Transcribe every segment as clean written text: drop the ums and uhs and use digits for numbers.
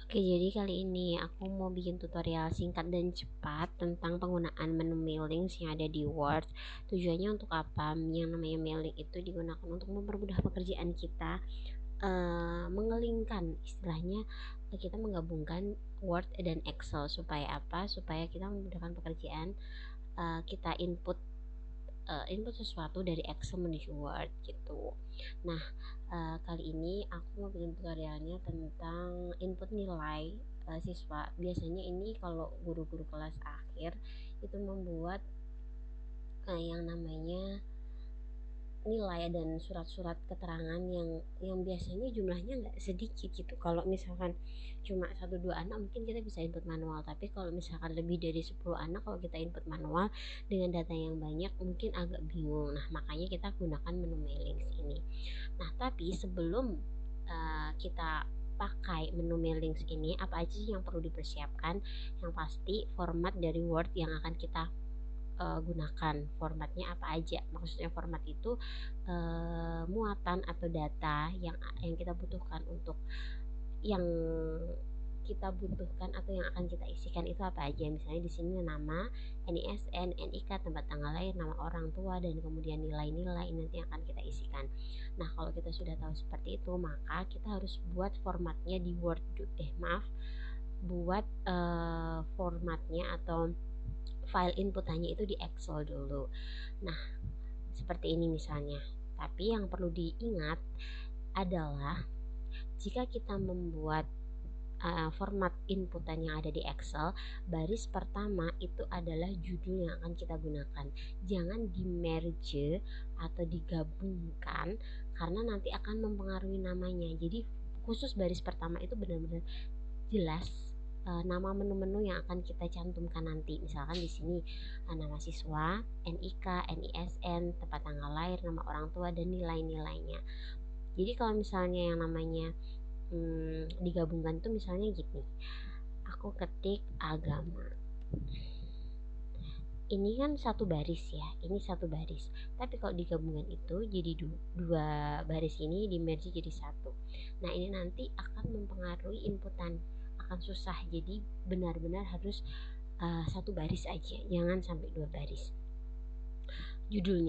Oke, jadi kali ini aku mau bikin tutorial singkat dan cepat tentang penggunaan menu mailings yang ada di Word. Tujuannya untuk apa? Yang namanya mailing itu digunakan untuk mempermudah pekerjaan kita, mengelingkan istilahnya, kita menggabungkan Word dan Excel supaya apa? Supaya kita memudahkan pekerjaan, kita input sesuatu dari Excel menuju Word gitu. Nah, kali ini aku mau bikin tutorialnya tentang input nilai siswa. Biasanya ini kalau guru-guru kelas akhir itu membuat yang namanya nilai dan surat-surat keterangan yang biasanya jumlahnya nggak sedikit gitu. Kalau misalkan cuma satu dua anak mungkin kita bisa input manual, tapi kalau misalkan lebih dari 10 anak kalau kita input manual dengan data yang banyak mungkin agak bingung. Nah, makanya kita gunakan menu mailings ini. Nah, tapi sebelum kita pakai menu mailings ini, apa aja sih yang perlu dipersiapkan? Yang pasti format dari Word yang akan kita gunakan. Formatnya apa aja? Maksudnya format itu muatan atau data yang kita butuhkan untuk yang kita butuhkan atau yang akan kita isikan itu apa aja. Misalnya di sini nama, NISN, NIK, tempat tanggal lahir, nama orang tua, dan kemudian nilai-nilai nanti yang akan kita isikan. Nah, kalau kita sudah tahu seperti itu, maka kita harus buat formatnya di Word. Buat formatnya atau file inputannya itu di Excel dulu. Nah, seperti ini misalnya. Tapi yang perlu diingat adalah jika kita membuat format inputan yang ada di Excel, baris pertama itu adalah judul yang akan kita gunakan. Jangan di merge atau digabungkan karena nanti akan mempengaruhi namanya. Jadi khusus baris pertama itu benar-benar jelas nama menu-menu yang akan kita cantumkan nanti. Misalkan di sini nama siswa, NIK, NISN, tempat tanggal lahir, nama orang tua, dan nilai-nilainya. Jadi kalau misalnya yang namanya digabungkan tuh misalnya gini, aku ketik agama, ini kan satu baris ya, ini satu baris, tapi kalau digabungkan itu jadi dua baris, ini di merge jadi satu. Nah, ini nanti akan mempengaruhi inputan, akan susah. Jadi benar-benar harus satu baris aja, jangan sampai dua baris. Judul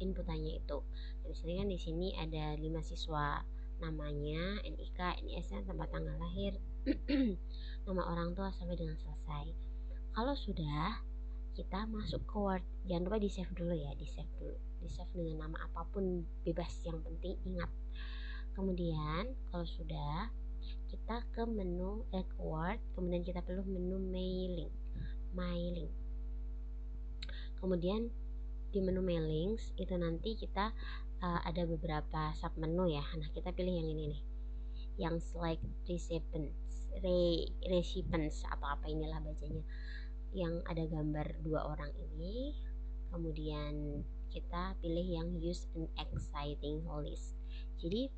inputannya itu. Nah, misalnya kan di sini ada 5 siswa, namanya, NIK, NISN, tempat tanggal lahir, nama orang tua sampai dengan selesai. Kalau sudah, kita masuk ke Word. Jangan lupa di save dulu ya, di save dulu. Di save dengan nama apapun bebas, yang penting ingat. Kemudian kalau sudah, kita ke menu ke Word, kemudian kita pilih menu mailing. Kemudian di menu mailings itu nanti kita ada beberapa sub menu ya. Nah, kita pilih yang ini nih, yang select recipients atau apa inilah bacanya, yang ada gambar dua orang ini. Kemudian kita pilih yang use an exciting list. Jadi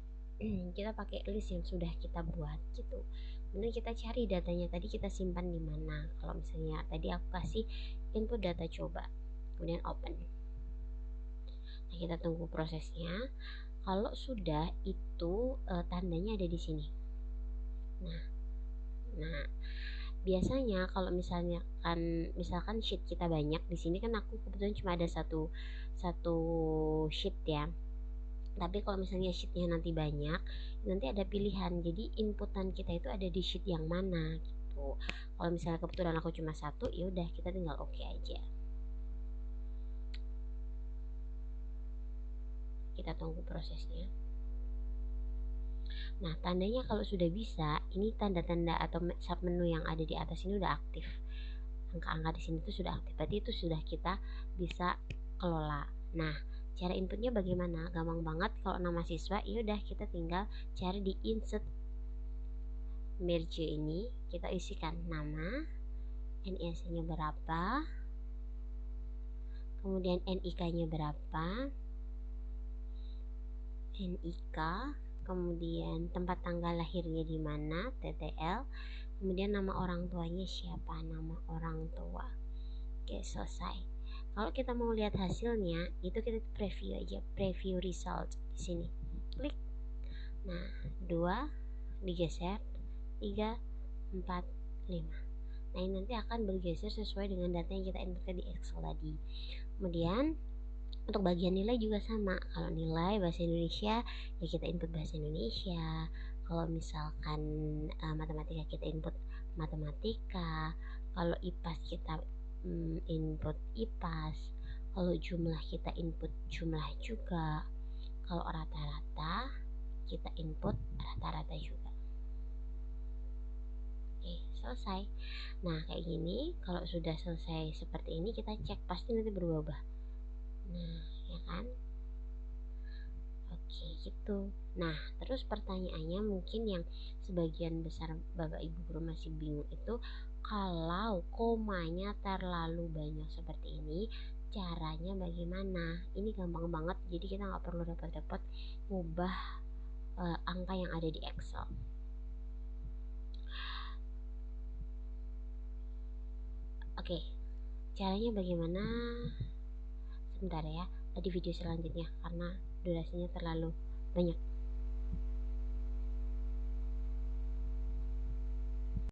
kita pakai list yang sudah kita buat gitu. Kemudian kita cari datanya tadi, kita simpan di mana. Kalau misalnya tadi aku kasih input data coba, kemudian open. Nah, kita tunggu prosesnya. Kalau sudah itu tandanya ada di sini. Nah, biasanya kalau misalkan sheet kita banyak, di sini kan aku kebetulan cuma ada satu satu sheet ya. Tapi kalau misalnya sheetnya nanti banyak, nanti ada pilihan. Jadi inputan kita itu ada di sheet yang mana gitu. Kalau misalnya kebetulan aku cuma satu, ya udah kita tinggal oke aja. Kita tunggu prosesnya. Nah, tandanya kalau sudah bisa, ini tanda-tanda atau sub menu yang ada di atas ini udah aktif. Angka-angka di sini tuh sudah aktif. Berarti itu sudah kita bisa kelola. Nah, cara inputnya bagaimana? Gampang banget. Kalau nama siswa, ya udah kita tinggal cari di insert merge ini, kita isikan nama, NIS-nya berapa, kemudian NIK-nya berapa, NIK, kemudian tempat tanggal lahirnya di mana, TTL, kemudian nama orang tuanya siapa, nama orang tua. Oke, selesai. Kalau kita mau lihat hasilnya, itu kita preview aja, preview result di sini. Klik. Nah, 2 digeser, 3, 4, 5. Nah ini nanti akan bergeser sesuai dengan data yang kita inputkan di Excel tadi. Kemudian untuk bagian nilai juga sama. Kalau nilai bahasa Indonesia ya kita input bahasa Indonesia. Kalau misalkan matematika kita input matematika. Kalau IPAS kita input IPAS. Kalau jumlah kita input jumlah juga. Kalau rata-rata kita input rata-rata juga. Oke, selesai. Nah kayak gini, kalau sudah selesai seperti ini kita cek, pasti nanti berubah. Nah ya kan, oke gitu. Nah terus pertanyaannya mungkin yang sebagian besar bapak ibu guru masih bingung itu, kalau komanya terlalu banyak seperti ini caranya bagaimana. Ini gampang banget, jadi kita nggak perlu repot-repot ngubah angka yang ada di Excel. Oke, caranya bagaimana? Sebentar ya, di video selanjutnya karena durasinya terlalu banyak.